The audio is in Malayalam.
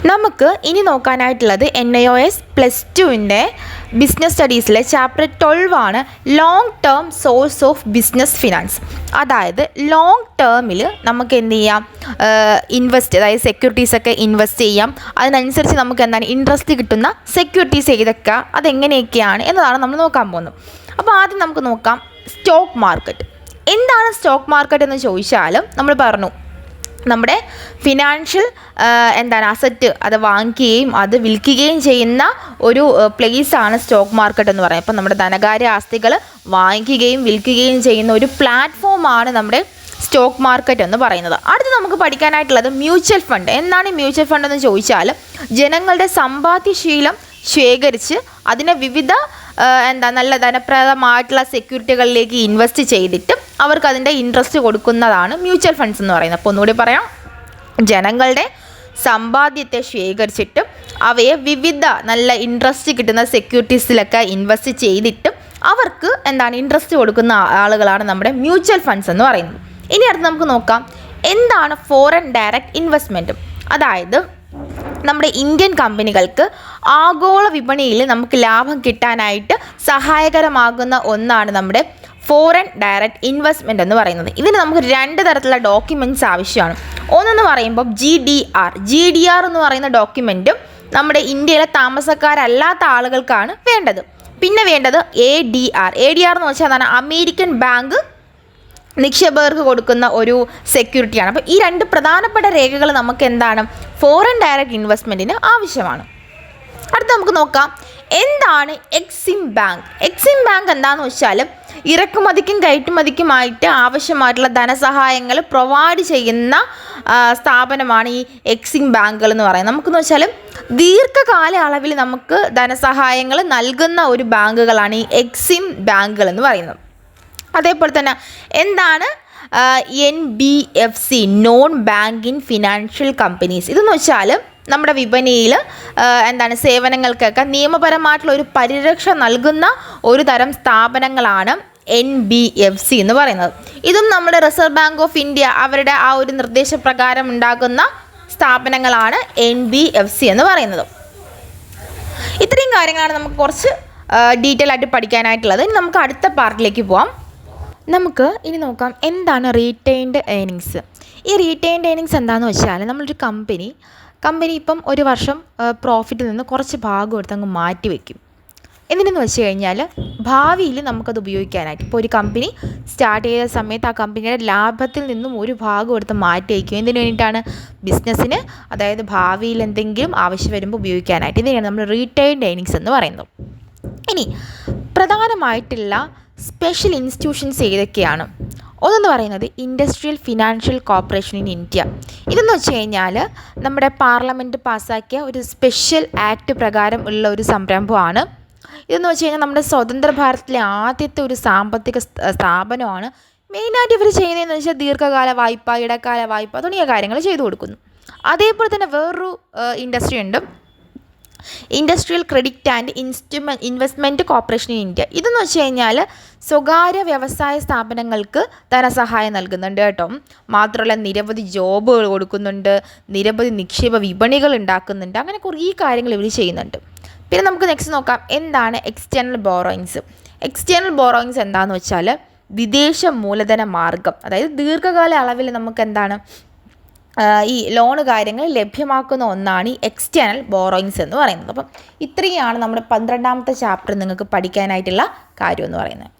നമുക്ക് ഇനി നോക്കാനായിട്ടുള്ളത് NIOS +2 ബിസിനസ് സ്റ്റഡീസിലെ ചാപ്റ്റർ 12 ആണ് long term source of business finance. അതായത് ലോങ് ടേമിൽ നമുക്ക് എന്ത് ചെയ്യാം, അതായത് സെക്യൂരിറ്റീസൊക്കെ ഇൻവെസ്റ്റ് ചെയ്യാം. അതിനനുസരിച്ച് നമുക്ക് എന്താണ് ഇൻട്രസ്റ്റ് കിട്ടുന്ന സെക്യൂരിറ്റീസ് ഏതൊക്കെ, അതെങ്ങനെയൊക്കെയാണ് എന്നതാണ് നമ്മൾ നോക്കാൻ പോകുന്നത്. അപ്പോൾ ആദ്യം നമുക്ക് നോക്കാം സ്റ്റോക്ക് മാർക്കറ്റ്. എന്താണ് സ്റ്റോക്ക് മാർക്കറ്റ് എന്ന് ചോദിച്ചാലും നമ്മൾ പറഞ്ഞു നമ്മുടെ ഫിനാൻഷ്യൽ അസറ്റ് അത് വാങ്ങിക്കുകയും അത് വിൽക്കുകയും ചെയ്യുന്ന ഒരു പ്ലേസാണ് സ്റ്റോക്ക് മാർക്കറ്റ് എന്ന് പറയുന്നത്. അപ്പം നമ്മുടെ ധനകാര്യ ആസ്തികൾ വാങ്ങിക്കുകയും വിൽക്കുകയും ചെയ്യുന്ന ഒരു പ്ലാറ്റ്ഫോമാണ് നമ്മുടെ സ്റ്റോക്ക് മാർക്കറ്റ് എന്ന് പറയുന്നത്. അടുത്ത് നമുക്ക് പഠിക്കാനായിട്ടുള്ളത് മ്യൂച്വൽ ഫണ്ട്. എന്താണ് മ്യൂച്വൽ ഫണ്ട് എന്ന് ചോദിച്ചാൽ ജനങ്ങളുടെ സമ്പാദ്യശീലം ശേഖരിച്ച് അതിനെ വിവിധ നല്ല ധനപ്രദമായിട്ടുള്ള സെക്യൂരിറ്റികളിലേക്ക് ഇൻവെസ്റ്റ് ചെയ്തിട്ട് അവർക്ക് അതിൻ്റെ ഇൻട്രസ്റ്റ് കൊടുക്കുന്നതാണ് മ്യൂച്വൽ ഫണ്ട്സ് എന്ന് പറയുന്നത്. അപ്പോൾ ഒന്നുകൂടി പറയാം, ജനങ്ങളുടെ സമ്പാദ്യത്തെ ശേഖരിച്ചിട്ട് അവയെ വിവിധ നല്ല ഇൻട്രസ്റ്റ് കിട്ടുന്ന സെക്യൂരിറ്റീസിലൊക്കെ ഇൻവെസ്റ്റ് ചെയ്തിട്ട് അവർക്ക് ഇൻട്രസ്റ്റ് കൊടുക്കുന്ന ആളുകളാണ് നമ്മുടെ മ്യൂച്വൽ ഫണ്ട്സ് എന്ന് പറയുന്നത്. ഇനി അടുത്ത് നമുക്ക് നോക്കാം എന്താണ് ഫോറിൻ ഡയറക്റ്റ് ഇൻവെസ്റ്റ്മെൻറ്റ്. അതായത് നമ്മുടെ ഇന്ത്യൻ കമ്പനികൾക്ക് ആഗോള വിപണിയിൽ നമുക്ക് ലാഭം കിട്ടാനായിട്ട് സഹായകരമാകുന്ന ഒന്നാണ് നമ്മുടെ ഫോറിൻ ഡയറക്റ്റ് ഇൻവെസ്റ്റ്മെൻറ്റ് എന്ന് പറയുന്നത്. ഇതിന് നമുക്ക് 2 തരത്തിലുള്ള ഡോക്യുമെൻറ്റ്സ് ആവശ്യമാണ്. ഒന്നെന്ന് പറയുമ്പോൾ GDR എന്ന് പറയുന്ന ഡോക്യുമെൻറ്റും നമ്മുടെ ഇന്ത്യയിലെ താമസക്കാരല്ലാത്ത ആളുകൾക്കാണ് വേണ്ടത്. പിന്നെ വേണ്ടത് ADR എന്ന് വെച്ചാൽ എന്താണ്, അമേരിക്കൻ ബാങ്ക് നിക്ഷേപകർക്ക് കൊടുക്കുന്ന ഒരു സെക്യൂരിറ്റിയാണ്. അപ്പോൾ ഈ 2 പ്രധാനപ്പെട്ട രേഖകൾ നമുക്ക് ഫോറിൻ ഡയറക്റ്റ് ഇൻവെസ്റ്റ്മെൻറ്റിന് ആവശ്യമാണ്. അടുത്ത് നമുക്ക് നോക്കാം എന്താണ് എക്സിം ബാങ്ക്. എക്സിം ബാങ്ക് എന്താണെന്ന് വെച്ചാൽ ഇറക്കുമതിക്കും കയറ്റുമതിക്കുമായിട്ട് ആവശ്യമായിട്ടുള്ള ധനസഹായങ്ങൾ പ്രൊവൈഡ് ചെയ്യുന്ന സ്ഥാപനമാണ് ഈ എക്സിം ബാങ്കുകൾ എന്ന് പറയുന്നത്. നമുക്കെന്ന് വെച്ചാൽ ദീർഘകാല അളവിൽ നമുക്ക് ധനസഹായങ്ങൾ നൽകുന്ന ഒരു ബാങ്കുകളാണ് ഈ എക്സിം ബാങ്കുകൾ എന്ന് പറയുന്നത്. അതേപോലെ തന്നെ എന്താണ് NBFC, non banking financial companies. ഇതെന്ന് വെച്ചാൽ നമ്മുടെ വിപണിയിൽ സേവനങ്ങൾക്കൊക്കെ നിയമപരമായിട്ടുള്ള ഒരു പരിരക്ഷ നൽകുന്ന ഒരു തരം സ്ഥാപനങ്ങളാണ് NBFC എന്ന് പറയുന്നത്. ഇതും നമ്മുടെ റിസർവ് ബാങ്ക് ഓഫ് ഇന്ത്യ അവരുടെ ആ ഒരു നിർദ്ദേശപ്രകാരം ഉണ്ടാകുന്ന സ്ഥാപനങ്ങളാണ് NBFC എന്ന് പറയുന്നത്. ഇത്രയും കാര്യങ്ങളാണ് നമുക്ക് കുറച്ച് ഡീറ്റെയിൽ ആയിട്ട് പഠിക്കാനായിട്ടുള്ളത്. ഇനി നമുക്ക് അടുത്ത പാർട്ടിലേക്ക് പോവാം. നമുക്ക് ഇനി നോക്കാം എന്താണ് റീറ്റെയിൻഡ് ഏർണിങ്സ്. ഈ റീറ്റെയിൻഡ് ഏർണിങ്സ് എന്താണെന്ന് വെച്ചാൽ നമ്മളൊരു കമ്പനി ഇപ്പം ഒരു വർഷം പ്രോഫിറ്റിൽ നിന്ന് കുറച്ച് ഭാഗം എടുത്ത് അങ്ങ് മാറ്റി വയ്ക്കും. എന്തിനെന്ന് വെച്ച് കഴിഞ്ഞാൽ ഭാവിയിൽ നമുക്കത് ഉപയോഗിക്കാനായിട്ട്. ഇപ്പോൾ ഒരു കമ്പനി സ്റ്റാർട്ട് ചെയ്ത സമയത്ത് ആ കമ്പനിയുടെ ലാഭത്തിൽ നിന്നും ഒരു ഭാഗം എടുത്ത് മാറ്റി വയ്ക്കും. എന്തിനു വേണ്ടിയിട്ടാണ്? ബിസിനസ്സിന്, അതായത് ഭാവിയിൽ എന്തെങ്കിലും ആവശ്യം വരുമ്പോൾ ഉപയോഗിക്കാനായിട്ട്. ഇതിനെയാണ് നമ്മൾ റീറ്റെയിൻഡ് ഏർണിങ്സ് എന്ന് പറയുന്നത്. ഇനി പ്രധാനമായിട്ടുള്ള സ്പെഷ്യൽ ഇൻസ്റ്റിറ്റ്യൂഷൻസ് ഏതൊക്കെയാണ്? ഒന്നെന്ന് പറയുന്നത് industrial financial corporation in India. ഇതെന്ന് വെച്ച് കഴിഞ്ഞാൽ നമ്മുടെ പാർലമെൻറ്റ് പാസ്സാക്കിയ ഒരു സ്പെഷ്യൽ ആക്ട് പ്രകാരം ഉള്ള ഒരു സംരംഭമാണ്. ഇതെന്ന് വെച്ച് കഴിഞ്ഞാൽ നമ്മുടെ സ്വതന്ത്ര ഭാരതത്തിലെ ആദ്യത്തെ ഒരു സാമ്പത്തിക സ്ഥാപനമാണ്. മെയിനായിട്ട് ഇവർ ചെയ്യുന്നതെന്ന് വെച്ചാൽ ദീർഘകാല വായ്പ, ഇടക്കാല വായ്പ തുടങ്ങിയ കാര്യങ്ങൾ ചെയ്തു കൊടുക്കുന്നു. അതേപോലെ തന്നെ വേറൊരു ഇൻഡസ്ട്രി ഉണ്ട്, industrial credit and investment corporation in India. ഇതെന്ന് വെച്ച് കഴിഞ്ഞാൽ സ്വകാര്യ വ്യവസായ സ്ഥാപനങ്ങൾക്ക് ധനസഹായം നൽകുന്നുണ്ട് കേട്ടോ. മാത്രമല്ല നിരവധി ജോബുകൾ കൊടുക്കുന്നുണ്ട്, നിരവധി നിക്ഷേപ വിപണികൾ ഉണ്ടാക്കുന്നുണ്ട്. അങ്ങനെ കുറേ കാര്യങ്ങൾ ഇവർ ചെയ്യുന്നുണ്ട്. പിന്നെ നമുക്ക് നെക്സ്റ്റ് നോക്കാം എന്താണ് എക്സ്റ്റേണൽ ബോറോയിങ്സ്. എക്സ്റ്റേണൽ ബോറോയിങ്സ് എന്താണെന്ന് വെച്ചാൽ വിദേശ മൂലധന മാർഗം, അതായത് ദീർഘകാല അളവിൽ നമുക്ക് ഈ ലോണ് കാര്യങ്ങൾ ലഭ്യമാക്കുന്ന ഒന്നാണ് ഈ എക്സ്റ്റേണൽ ബോറോയിങ്സ് എന്ന് പറയുന്നത്. അപ്പം ഇത്രയാണ് നമ്മുടെ 12ാമത്തെ ചാപ്റ്റർ നിങ്ങൾക്ക് പഠിക്കാനായിട്ടുള്ള കാര്യം എന്ന് പറയുന്നത്.